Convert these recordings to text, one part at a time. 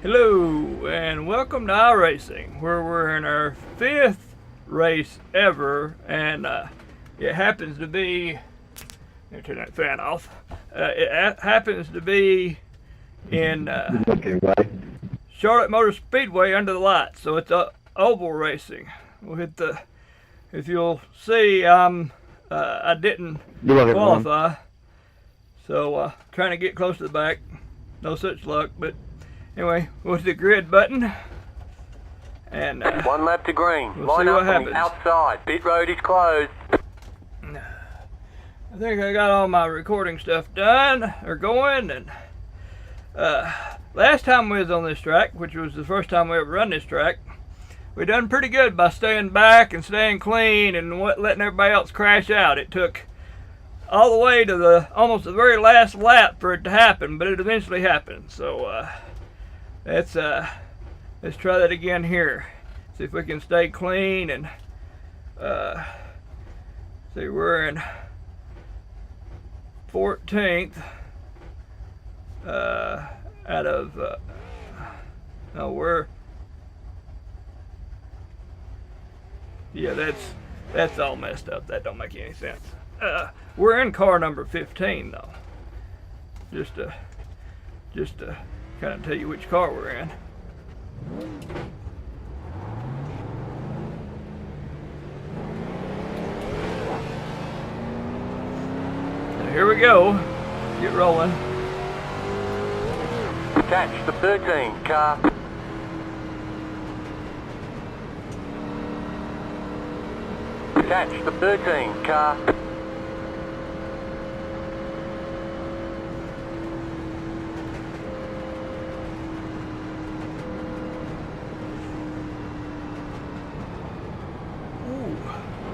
Hello and welcome to iRacing, where we're in our 5th race ever, and it happens to be, let me turn that fan off, it happens to be in Charlotte Motor Speedway under the lights, so it's oval racing. We'll hit the, if you'll see, I didn't qualify, so trying to get close to the back, no such luck, but anyway, we'll hit the grid button, and one lap to green. We'll Line see up what on the happens. outside. Pit road is closed. I think I got all my recording stuff done, or going, and last time we was on this track, which was the first time we ever run this track, we done pretty good by staying back and staying clean and letting everybody else crash out. It took all the way to almost the very last lap for it to happen, but it eventually happened. So let's try that again here. See if we can stay clean and see, we're in 14th out of no, we're, yeah, that's all messed up. That don't make any sense. We're in car number 15 though. Just to kind of tell you which car we're in. So here we go. Get rolling. Catch the 13 car. Catch the 13 car.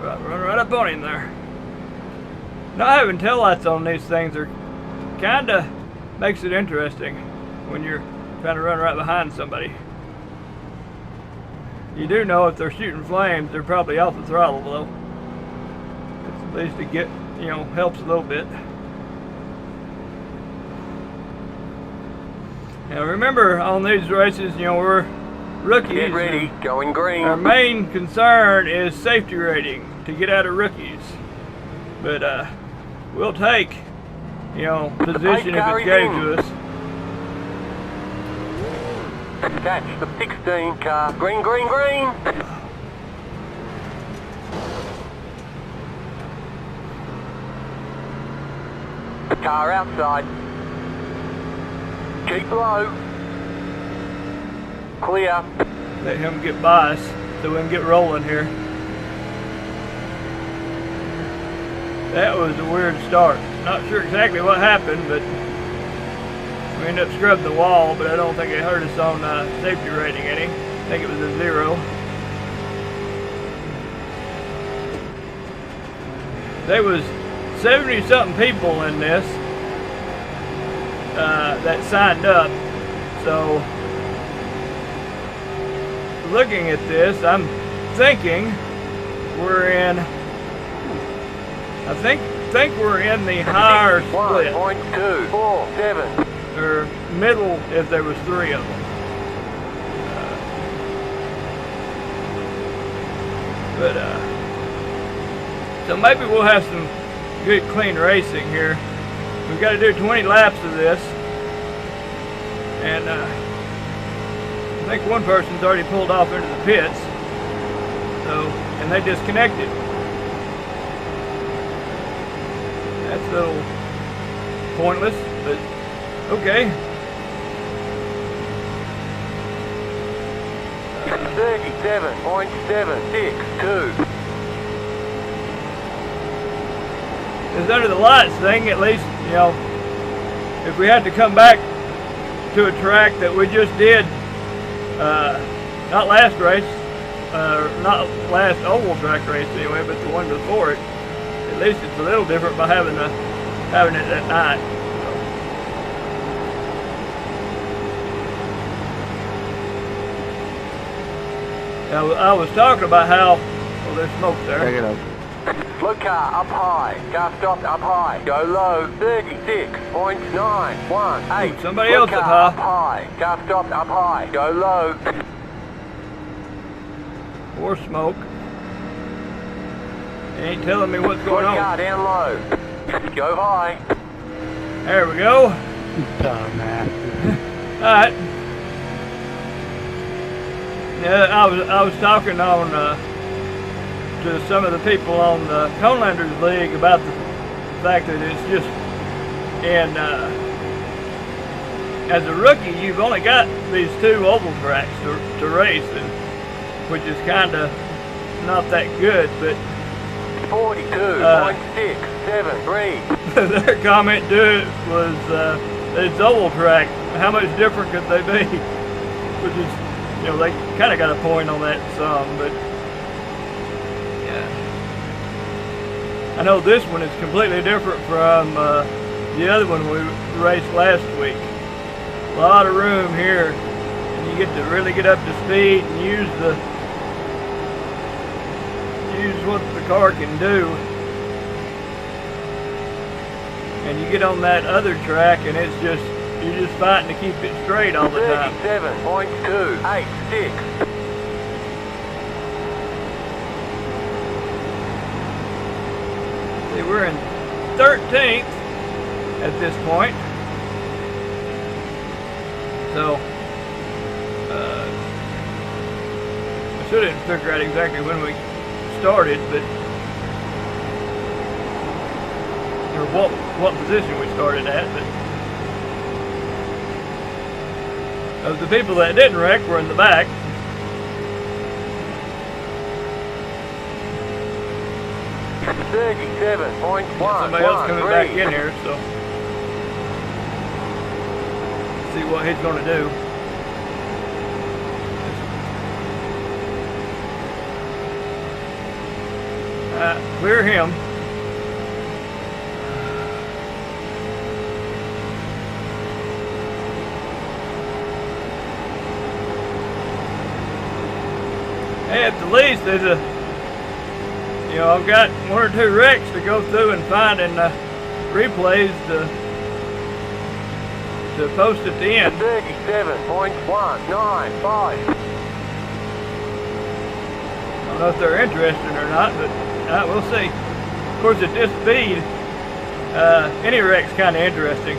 Run right up on him there. Not having taillights on these things are kinda makes it interesting when you're trying to run right behind somebody. You do know if they're shooting flames, they're probably off the throttle though. It's at least to get, helps a little bit. Now remember, on these races, we're rookies. Get ready, going green. Our main concern is safety rating, to get out of rookies. But we'll take, position if it's gave to us. Catch the 16 car. Green, green, green. Car outside. Keep low. Clear. Let him get by us so we can get rolling here. That was a weird start. Not sure exactly what happened, but we ended up scrubbing the wall, but I don't think it hurt us on safety rating any. I think it was a 0. There was 70-something people in this that signed up, so looking at this, I'm thinking we're in, I think we're in the higher split. 1.247. Or middle if there was 3 of them. So maybe we'll have some good clean racing here. We've got to do 20 laps of this. And I think one person's already pulled off into the pits. And they disconnected. That's a little pointless, but okay. 37.762. This under the lights thing, at least, if we had to come back to a track that we just did, not last race, not last oval track race anyway, but the one before it, at least it's a little different by having it at night. Now, I was talking about how, there's smoke there. Check it out. Slow car up high. Car stopped up high. Go low. 36.918. Ooh, somebody Slow else car up up high. Car stopped up high. Go low. More smoke. They ain't telling me what's Slow going car on. down low. Go high. There we go. Dumbass. Alright. Yeah, I was talking on to some of the people on the Conelanders League about the fact that it's just in as a rookie you've only got these 2 oval tracks to race, and which is kind of not that good, but 42.673. their comment to it was it's oval track. How much different could they be? Which is, you know, they kind of got a point on that some, but yeah. I know this one is completely different from the other one we raced last week. A lot of room here, and you get to really get up to speed and use what the car can do. And you get on that other track, and it's just you're just fighting to keep it straight all the time. 37.286. See, we're in 13th at this point. So, I shouldn't figure out exactly when we started, but or what position we started at, but of the people that didn't wreck were in the back. Somebody else coming back in here, so see what he's going to do. Clear him. Hey, at the least, there's I've got 1 or 2 wrecks to go through and find and replays to post at the end. 37.195. I don't know if they're interested or not, but we'll see. Of course, at this speed, any wreck's kind of interesting.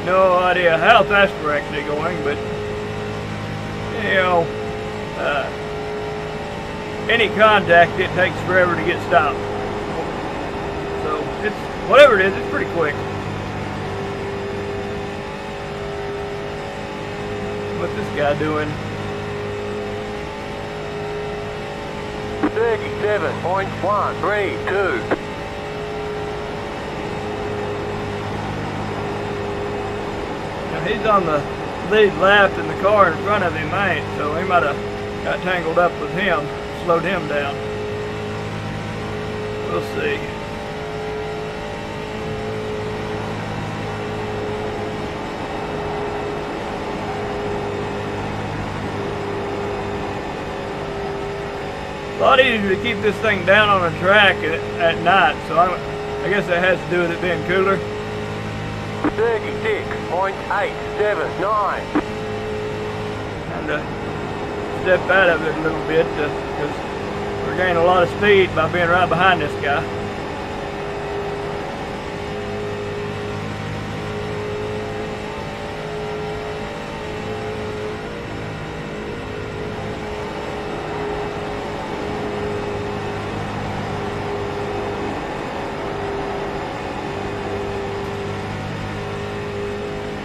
No idea how fast we're actually going, but any contact, it takes forever to get stopped. So it's whatever it is, it's pretty quick. What's this guy doing? 37.132. Now he's on the lead lap, and the car in front of him ain't, so he might have got tangled up with him, slowed him down. We'll see. A lot easier to keep this thing down on a track at night, so I guess that has to do with it being cooler. 36.879. And step out of it a little bit because we're gaining a lot of speed by being right behind this guy.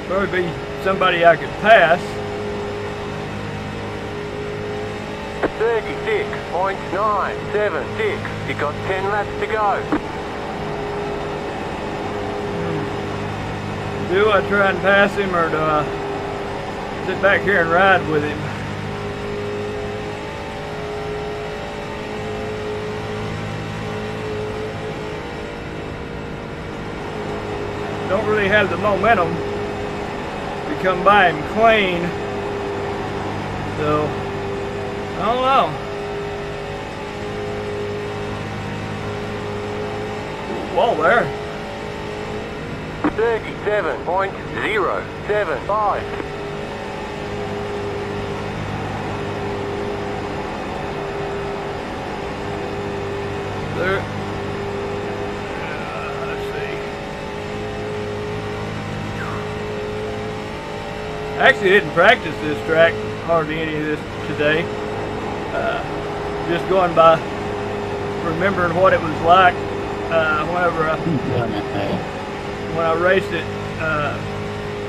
Probably be somebody I could pass. 36.976. You got 10 laps to go. Do I try and pass him, or do I sit back here and ride with him? Don't really have the momentum to come by him clean, so I don't know. wall there. 37.075. There. Let's see. I actually didn't practice this track, hardly any of this today. Just going by remembering what it was like whenever when I raced it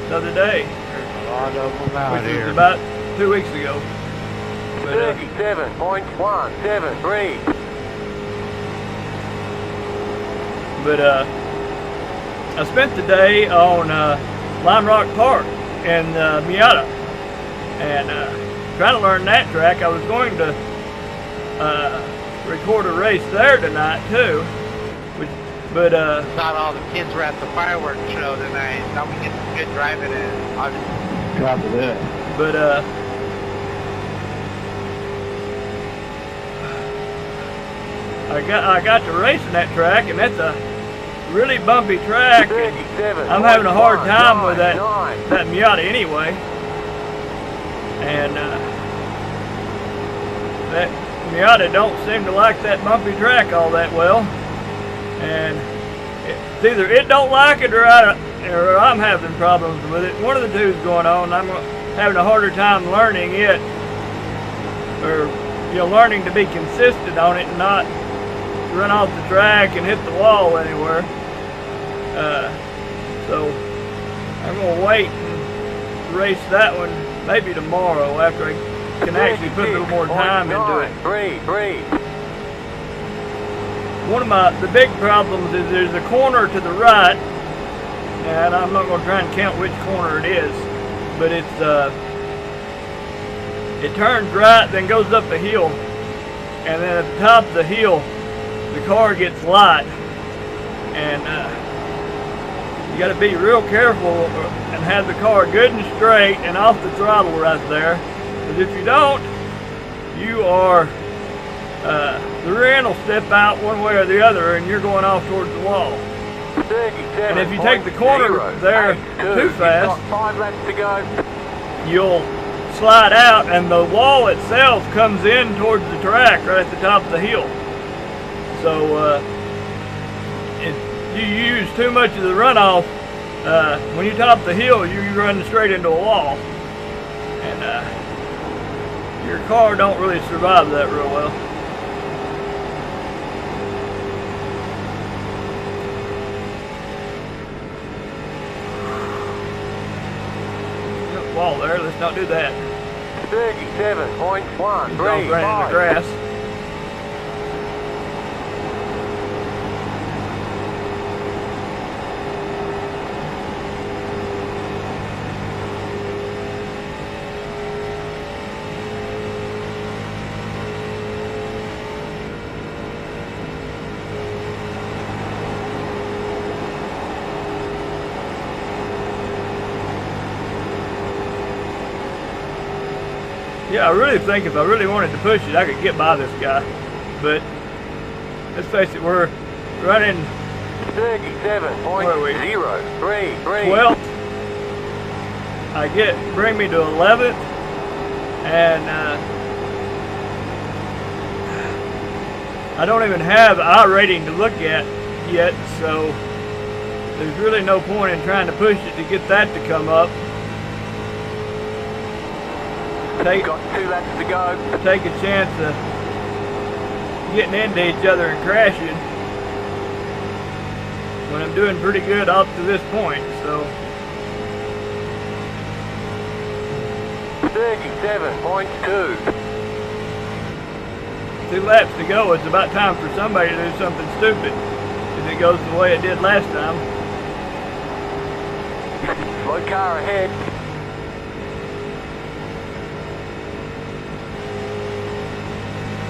the other day. There's a lot of them out Which here. was about 2 weeks ago. But, 37.173. I spent the day on Lime Rock Park in Miata and trying to learn that track. I was going to record a race there tonight too, but Thought all the kids were at the fireworks show tonight. Thought we get some good driving in. Probably good. but I got to racing that track, and that's a really bumpy track. And I'm having a hard time with that Miata anyway, and that Miata don't seem to like that bumpy track all that well, and it's either it don't like it or I'm having problems with it. One of the two is going on. I'm having a harder time learning it, or learning to be consistent on it and not run off the track and hit the wall anywhere. So I'm gonna wait and race that one maybe tomorrow after I can actually put a little more time into it. One of the big problems is there's a corner to the right, and I'm not going to try and count which corner it is, but it turns right, then goes up a hill, and then at the top of the hill, the car gets light, and you got to be real careful and have the car good and straight and off the throttle right there, because if you don't, you are the rear end will step out one way or the other, and you're going off towards the wall. And if you take the corner there too fast, 5 laps to go. you'll slide out, and the wall itself comes in towards the track right at the top of the hill. So if you use too much of the runoff, when you top the hill, you run straight into a wall, and your car don't really survive that real well. Wall there, let's not do that. 37.135. Don't run in the grass. Yeah, I really think if I really wanted to push it, I could get by this guy. But let's face it, we're running 37.033. 12th. Bring me to 11th, and I don't even have iRating to look at yet, so there's really no point in trying to push it to get that to come up. Got 2 laps to go. Take a chance of getting into each other and crashing when I'm doing pretty good up to this point. So 37.2. 2 laps to go. It's about time for somebody to do something stupid if it goes the way it did last time. Slow car ahead.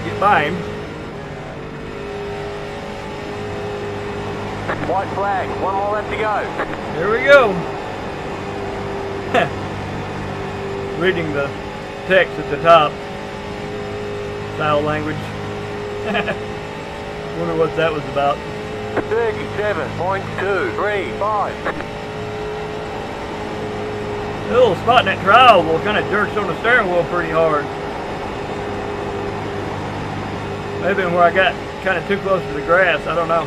Get by him. White flag. 1 more lap to go. Here we go. Reading the text at the top. Foul language. Wonder what that was about. 37.235. The little spot in that trial wheel kind of jerks on the steering wheel pretty hard. Maybe where I got kind of too close to the grass, I don't know.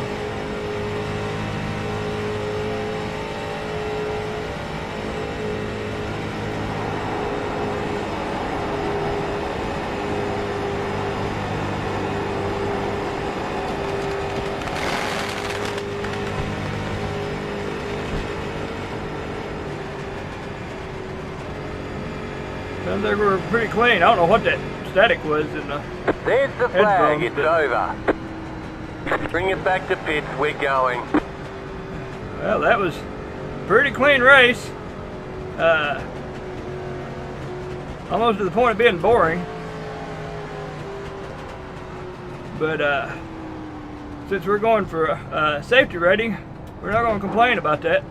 Sounds like we're pretty clean. I don't know what that static was in the There's the flag, headphones, it's but- over. Bring it back to pits, we're going. Well, that was a pretty clean race. Almost to the point of being boring. But since we're going for a safety rating, we're not going to complain about that.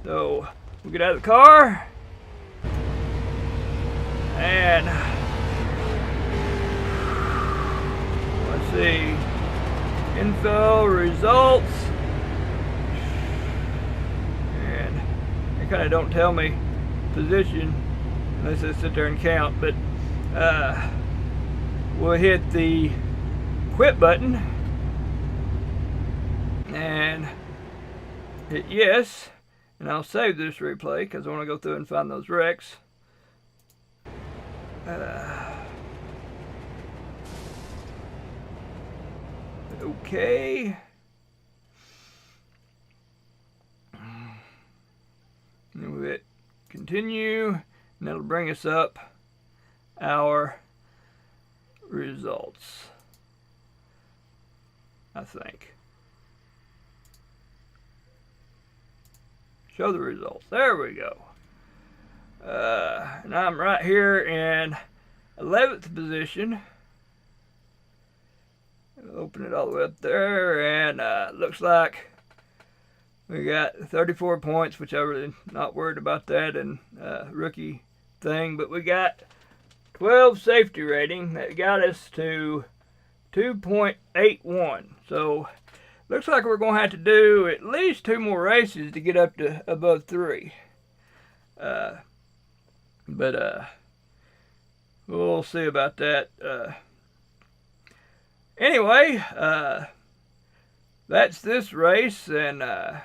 So we'll get out of the car and let's see, info results, and they kind of don't tell me position unless I sit there and count, but we'll hit the quit button and hit yes, and I'll save this replay because I want to go through and find those wrecks. Okay. And we'll hit continue, and that'll bring us up our results, I think. Show the results. There we go. And I'm right here in 11th position. Open it all the way up there, and looks like we got 34 points, which I'm really not worried about that and rookie thing, but we got 12 safety rating that got us to 2.81. So looks like we're going to have to do at least 2 more races to get up to above 3. But we'll see about that. Anyway, that's this race, and as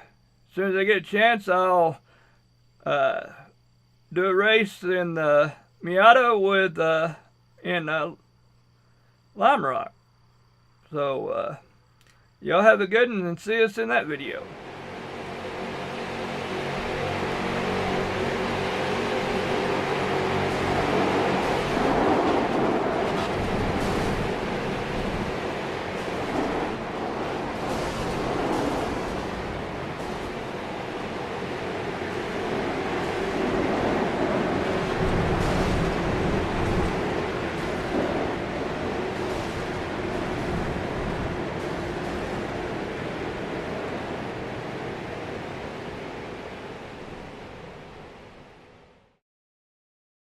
soon as I get a chance, I'll do a race in the Miata with in Lime Rock. So y'all have a good one and see us in that video.